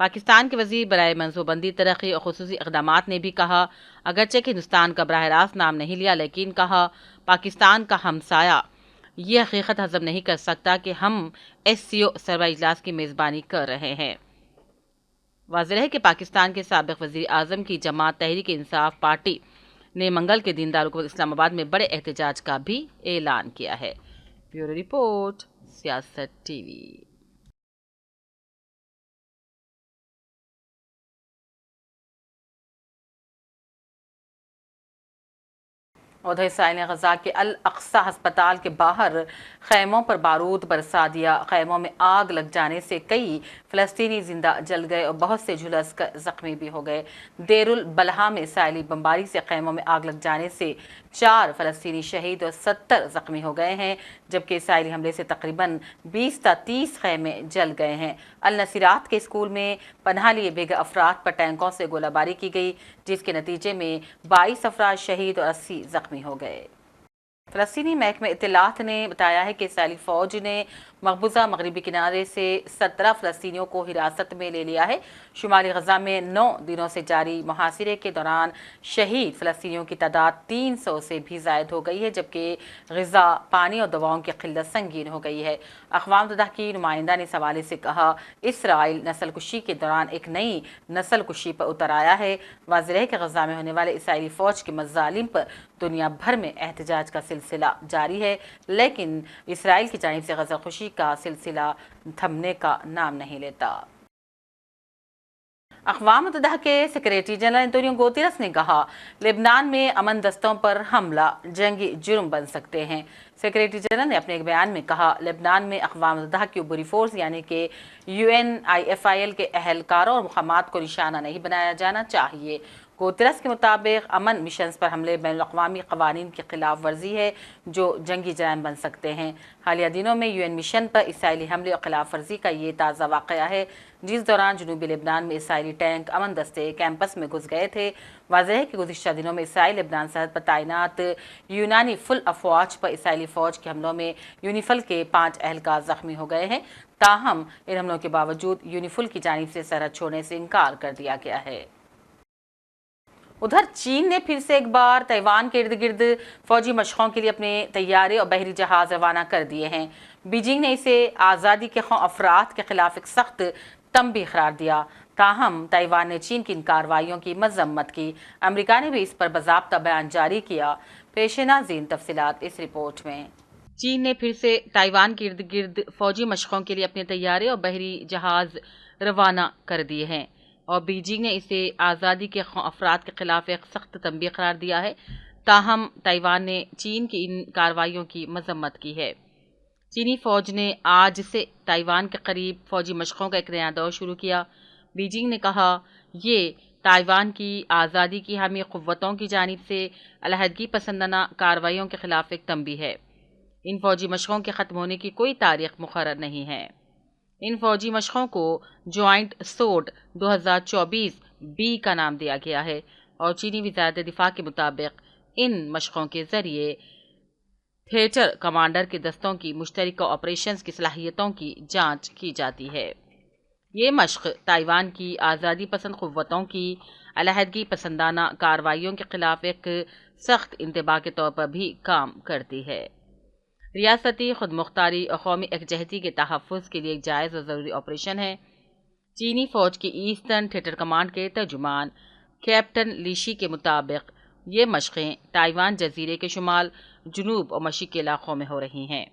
پاکستان کے وزیر برائے منصوبہ ترقی اور خصوصی اقدامات نے بھی کہا، اگرچہ کہ ہندوستان کا براہ راست نام نہیں لیا، لیکن کہا پاکستان کا ہمسایہ یہ حقیقت ہضم نہیں کر سکتا کہ ہم SCO سربراہ اجلاس کی میزبانی کر رہے ہیں۔ واضح ہے کہ پاکستان کے سابق وزیر اعظم کی جماعت تحریک انصاف پارٹی نے منگل کے دن دارالحکومت اسلام آباد میں بڑے احتجاج کا بھی اعلان کیا ہے۔ بیورو رپورٹ، سیاست TV۔ ادھر اسرائیل نے غزہ کے الاقصی ہسپتال کے باہر خیموں پر بارود برسا دیا۔ خیموں میں آگ لگ جانے سے کئی فلسطینی زندہ جل گئے اور بہت سے جھلس کر زخمی بھی ہو گئے۔ دیر البلحا میں اسرائیلی بمباری سے خیموں میں آگ لگ جانے سے 4 فلسطینی شہید اور 70 زخمی ہو گئے ہیں، جبکہ اسرائیلی حملے سے تقریباً 20 تا 30 خیمے جل گئے ہیں۔ النصیرات کے اسکول میں پناہ لیے بے گھر افراد پر ٹینکوں سے گولہ باری کی گئی، جس کے نتیجے میں 22 افراد شہید اور 80 زخمی ہو گئے۔ فلسطینی محکمہ اطلاعات نے بتایا ہے کہ اسرائیلی فوج نے مقبوضہ مغربی کنارے سے 17 فلسطینیوں کو حراست میں لے لیا ہے۔ شمالی غزہ میں 9 دنوں سے جاری محاصرے کے دوران شہید فلسطینیوں کی تعداد 300 سے بھی زائد ہو گئی ہے، جبکہ غذا، پانی اور دواؤں کی قلت سنگین ہو گئی ہے۔ اقوام متحدہ کی نمائندہ نے اس حوالے سے کہا، اسرائیل نسل کشی کے دوران ایک نئی نسل کشی پر اتر آیا ہے۔ واضح ہے کہ غزہ میں ہونے والے اسرائیلی فوج کے مظالم پر دنیا بھر میں احتجاج کا سلسلہ جاری ہے، لیکن اسرائیل کی جانب سے غزہ خوشی کا سلسلہ تھمنے کا نام نہیں لیتا۔ اقوام متحدہ کے سیکریٹری جنرل انتونیو گوتیرس نے کہا، لبنان میں امن دستوں پر حملہ جنگی جرم بن سکتے ہیں۔ سیکریٹری جنرل نے اپنے ایک بیان میں کہا، لبنان میں اقوام متحدہ کی عبوری فورس یعنی کہ UNIFIL کے اہلکاروں اور مقامات کو نشانہ نہیں بنایا جانا چاہیے۔ گوتیرس کے مطابق امن مشنز پر حملے بین الاقوامی قوانین کی خلاف ورزی ہے جو جنگی جرائم بن سکتے ہیں۔ حالیہ دنوں میں UN مشن پر اسرائیلی حملے اور خلاف ورزی کا یہ تازہ واقعہ ہے، جس دوران جنوبی لبنان میں اسرائیلی ٹینک امن دستے کیمپس میں گھس گئے تھے۔ واضح ہے کہ گزشتہ دنوں میں اسرائیل لبنان سرحد پر تعینات یونانی فل افواج پر اسرائیلی فوج کے حملوں میں یونیفل کے 5 اہلکار زخمی ہو گئے ہیں، تاہم ان حملوں کے باوجود یونیفل کی جانب سے سرحد چھوڑنے سے انکار کر دیا گیا ہے۔ ادھر چین نے پھر سے ایک بار تائیوان کے ارد گرد فوجی مشقوں کے لیے اپنے طیارے اور بحری جہاز روانہ کر دیے ہیں۔ بیجنگ نے اسے آزادی کے خواہ افراد کے خلاف ایک سخت تنبیہ قرار دیا، تاہم تائیوان نے چین کی ان کارروائیوں کی مذمت کی۔ امریکہ نے بھی اس پر باضابطہ بیان جاری کیا۔ پیش ناظرین تفصیلات اس رپورٹ میں۔ چین نے پھر سے تائیوان کے ارد گرد فوجی مشقوں کے لیے اپنے طیارے اور بحری جہاز روانہ کر دیے ہیں اور بیجنگ نے اسے آزادی کے خواہ افراد کے خلاف ایک سخت تنبیہ قرار دیا ہے، تاہم تائیوان نے چین کی ان کارروائیوں کی مذمت کی ہے۔ چینی فوج نے آج سے تائیوان کے قریب فوجی مشقوں کا ایک نیا دور شروع کیا۔ بیجنگ نے کہا، یہ تائیوان کی آزادی کی حامی قوتوں کی جانب سے علیحدگی پسندانہ کارروائیوں کے خلاف ایک تنبیہ ہے۔ ان فوجی مشقوں کے ختم ہونے کی کوئی تاریخ مقرر نہیں ہے۔ ان فوجی مشقوں کو جوائنٹ سوڈ 2024B کا نام دیا گیا ہے اور چینی وزارت دفاع کے مطابق ان مشقوں کے ذریعے تھیٹر کمانڈر کے دستوں کی مشترکہ آپریشنز کی صلاحیتوں کی جانچ کی جاتی ہے۔ یہ مشق تائیوان کی آزادی پسند قوتوں کی علیحدگی پسندانہ کارروائیوں کے خلاف ایک سخت انتباہ کے طور پر بھی کام کرتی ہے۔ ریاستی خود مختاری اور قومی یکجہتی کے تحفظ کے لیے ایک جائز اور ضروری آپریشن ہے۔ چینی فوج کی ایسٹرن تھیٹر کمانڈ کے ترجمان کیپٹن لیشی کے مطابق یہ مشقیں تائیوان جزیرے کے شمال، جنوب اور مشرق کے علاقوں میں ہو رہی ہیں۔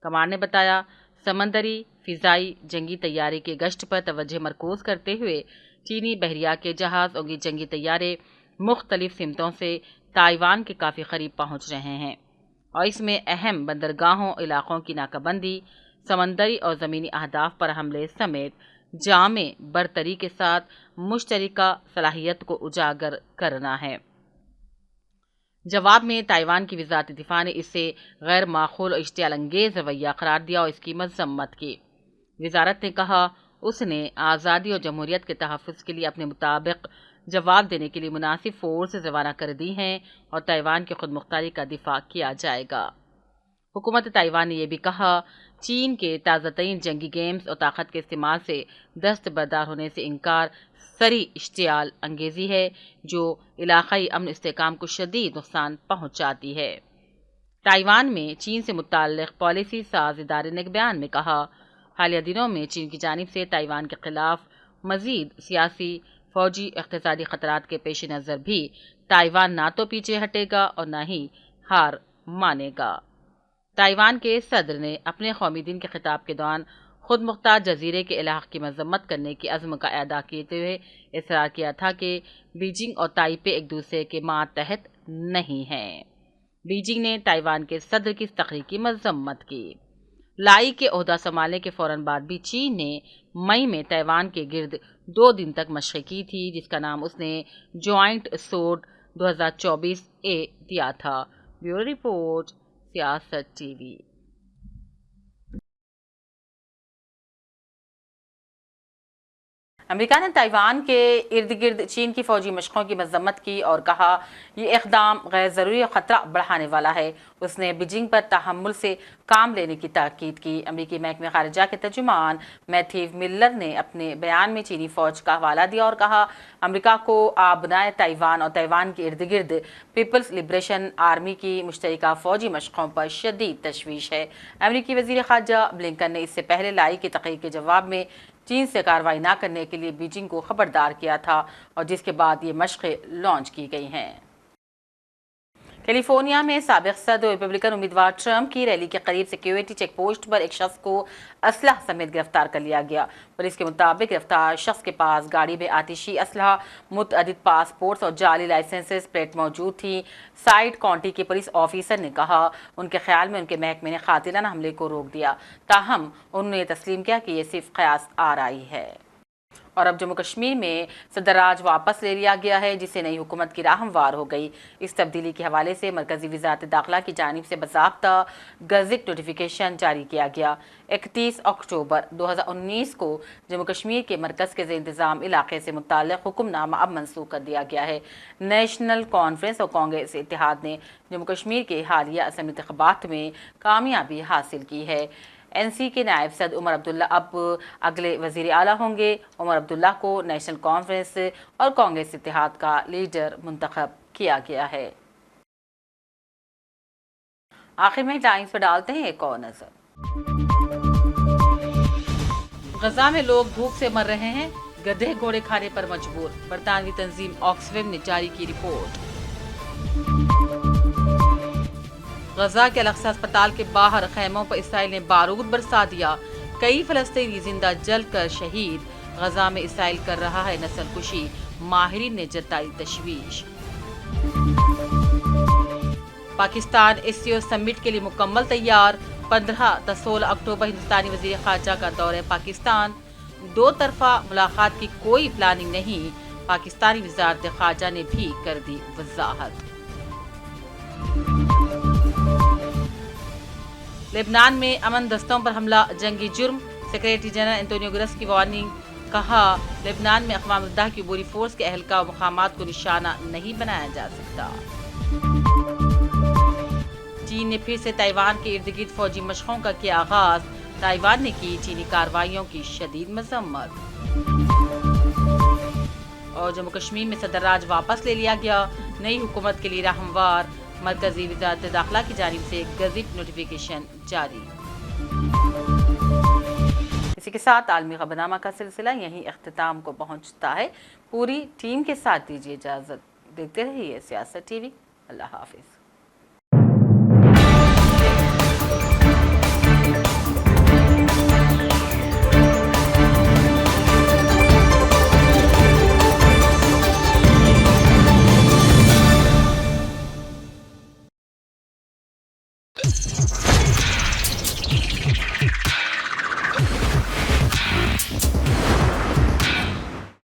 کمانڈ نے بتایا، سمندری، فضائی، جنگی طیارے کے گشت پر توجہ مرکوز کرتے ہوئے چینی بحریہ کے جہاز اور جنگی طیارے مختلف سمتوں سے تائیوان کے کافی قریب پہنچ رہے ہیں اور اس میں اہم بندرگاہوں، علاقوں کی ناکہ بندی، سمندری اور زمینی اہداف پر حملے سمیت جامع برتری کے ساتھ مشترکہ صلاحیت کو اجاگر کرنا ہے۔ جواب میں تائیوان کی وزارت دفاع نے اسے غیر معقول اور اشتعال انگیز رویہ قرار دیا اور اس کی مذمت کی۔ وزارت نے کہا، اس نے آزادی اور جمہوریت کے تحفظ کے لیے اپنے مطابق جواب دینے کے لیے مناسب فورسز روانہ کر دی ہیں اور تائیوان کی خود مختاری کا دفاع کیا جائے گا۔ حکومت تائیوان نے یہ بھی کہا، چین کے تازہ ترین جنگی گیمز اور طاقت کے استعمال سے دستبردار ہونے سے انکار سری اشتعال انگیزی ہے جو علاقائی امن استحکام کو شدید نقصان پہنچاتی ہے۔ تائیوان میں چین سے متعلق پالیسی ساز ادارے نے ایک بیان میں کہا، حالیہ دنوں میں چین کی جانب سے تائیوان کے خلاف مزید سیاسی، فوجی، اقتصادی خطرات کے پیش نظر بھی تائیوان نہ تو پیچھے ہٹے گا اور نہ ہی ہار مانے گا۔ تائیوان کے صدر نے اپنے قومی دن کے خطاب کے دوران خود مختار جزیرے کے الحاق کی مذمت کرنے کی عزم کا اعادہ کیتے ہوئے اصرار کیا تھا کہ بیجنگ اور تائپے ایک دوسرے کے ماتحت نہیں ہیں۔ بیجنگ نے تائیوان کے صدر کی تقریر کی مذمت کی۔ لائی کے عہدہ سنبھالنے کے فوراً بعد بھی چین نے مئی میں تائیوان کے گرد 2 دن تک مشقیں کی تھی، جس کا نام اس نے جوائنٹ سوڈ 2024 اے دیا تھا۔ بیورو رپورٹ، سیاست ٹی وی۔ امریکہ نے تائیوان کے ارد گرد چین کی فوجی مشقوں کی مذمت کی اور کہا یہ اقدام غیر ضروری اور خطرہ بڑھانے والا ہے۔ اس نے بیجنگ پر تحمل سے کام لینے کی تاکید کی۔ امریکی محکمہ خارجہ کے ترجمان میتھیو ملر نے اپنے بیان میں چینی فوج کا حوالہ دیا اور کہا امریکہ کو آبنائے تائیوان اور تائیوان کے ارد گرد پیپلز لبریشن آرمی کی مشترکہ فوجی مشقوں پر شدید تشویش ہے۔ امریکی وزیر خارجہ بلنکن نے اس سے پہلے لائی کی تقریر کے جواب میں چین سے کارروائی نہ کرنے کے لیے بیجنگ کو خبردار کیا تھا اور جس کے بعد یہ مشقیں لانچ کی گئی ہیں۔ کیلیفورنیا میں سابق صدر ریپبلکن امیدوار ٹرمپ کی ریلی کے قریب سیکیورٹی چیک پوسٹ پر ایک شخص کو اسلحہ سمیت گرفتار کر لیا گیا۔ پولیس کے مطابق گرفتار شخص کے پاس گاڑی میں آتشی اسلحہ، متعدد پاسپورٹس اور جعلی لائسنس پلیٹ موجود تھی۔ سائیڈ کاؤنٹی کے پولیس آفیسر نے کہا ان کے خیال میں ان کے محکمے نے قاتلانہ حملے کو روک دیا، تاہم انہوں نے یہ تسلیم کیا کہ یہ صرف قیاس آرائی ہے۔ اور اب جموں کشمیر میں صدر راج واپس لے لیا گیا ہے، جسے نئی حکومت کی راہ ہموار ہو گئی۔ اس تبدیلی کے حوالے سے مرکزی وزارت داخلہ کی جانب سے باضابطہ گزٹ نوٹیفیکیشن جاری کیا گیا۔ 31 اکتوبر 2019 کو جموں کشمیر کے مرکز کے زیر انتظام علاقے سے متعلق حکم نامہ اب منسوخ کر دیا گیا ہے۔ نیشنل کانفرنس اور کانگریس اتحاد نے جموں کشمیر کے حالیہ اسمبلی انتخابات میں کامیابی حاصل کی ہے۔ این سی کے نائب صدر عمر عبداللہ اب اگلے وزیر اعلیٰ ہوں گے۔ عمر عبداللہ کو نیشنل کانفرنس اور کانگریس اتحاد کا لیڈر منتخب کیا گیا ہے۔ آخر میں ٹائمز پر ڈالتے ہیں ایک اور نظر۔ غزہ میں لوگ بھوک سے مر رہے ہیں، گدھے گھوڑے کھانے پر مجبور۔ برطانوی تنظیم آکسفیم نے جاری کی رپورٹ۔ غزہ کے الاقصی اسپتال کے باہر خیموں پر اسرائیل نے بارود برسا دیا، کئی فلسطینی زندہ جل کر شہید۔ غزہ میں اسرائیل کر رہا ہے نسل کشی، ماہرین نے جتائی تشویش۔ پاکستان ایس سمٹ کے لیے مکمل تیار، 15 تا 16 اکتوبر ہندوستانی وزیر خارجہ کا دورہ پاکستان۔ 2 طرفہ ملاقات کی کوئی پلاننگ نہیں، پاکستانی وزارت خارجہ نے بھی کر دی وضاحت۔ لبنان میں امن دستوں پر حملہ جنگی جرم، سیکریٹری جنرل انتونیو گٹریس کی وارننگ۔ کہا لبنان میں اقوام متحدہ کی عبوری فورس کے اہلکار و مقامات کو نشانہ نہیں بنایا جا سکتا۔ چین نے پھر سے تائیوان کے ارد گرد فوجی مشقوں کا کیا آغاز، تائیوان نے کی چینی کارروائیوں کی شدید مذمت۔ اور جموں کشمیر میں صدر راج واپس لے لیا گیا، نئی حکومت کے لیے راہ ہموار، مرکزی وزارت داخلہ کی جانب سے گزٹ نوٹیفیکیشن جاری۔ اسی کے ساتھ عالمی خبرنامہ کا سلسلہ یہیں اختتام کو پہنچتا ہے۔ پوری ٹیم کے ساتھ دیجیے اجازت، دیکھتے رہیے سیاست ٹی وی۔ اللہ حافظ۔